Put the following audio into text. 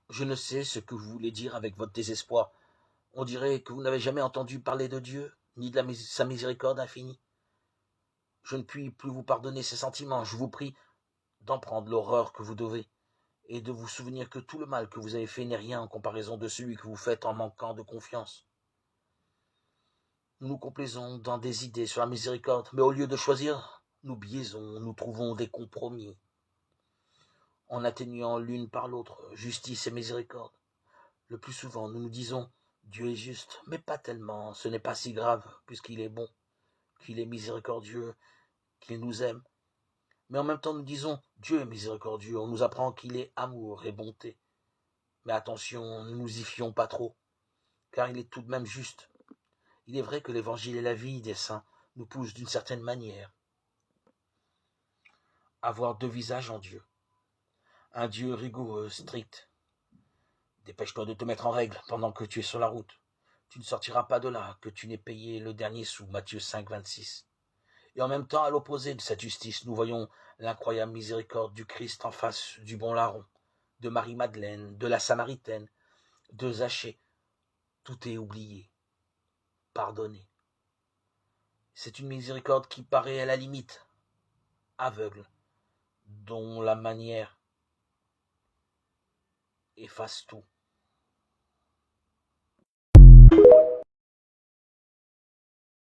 Je ne sais ce que vous voulez dire avec votre désespoir. On dirait que vous n'avez jamais entendu parler de Dieu, ni de sa miséricorde infinie. Je ne puis plus vous pardonner ces sentiments. Je vous prie d'en prendre l'horreur que vous devez, et de vous souvenir que tout le mal que vous avez fait n'est rien en comparaison de celui que vous faites en manquant de confiance. Nous nous complaisons dans des idées sur la miséricorde, mais au lieu de choisir, nous biaisons, nous trouvons des compromis, en atténuant l'une par l'autre justice et miséricorde. Le plus souvent, nous nous disons « Dieu est juste », mais pas tellement, ce n'est pas si grave, puisqu'il est bon, qu'il est miséricordieux, qu'il nous aime. Mais en même temps, nous disons « Dieu est miséricordieux », on nous apprend qu'il est amour et bonté. Mais attention, ne nous y fions pas trop, car il est tout de même juste. Il est vrai que l'évangile et la vie des saints nous poussent d'une certaine manière à voir deux visages en Dieu. Un Dieu rigoureux, strict. Dépêche-toi de te mettre en règle pendant que tu es sur la route. Tu ne sortiras pas de là que tu n'aies payé le dernier sou, Matthieu 5, 26. Et en même temps, à l'opposé de cette justice, nous voyons l'incroyable miséricorde du Christ en face du bon larron, de Marie-Madeleine, de la Samaritaine, de Zachée. Tout est oublié, pardonné. C'est une miséricorde qui paraît à la limite aveugle, dont la manière efface tout.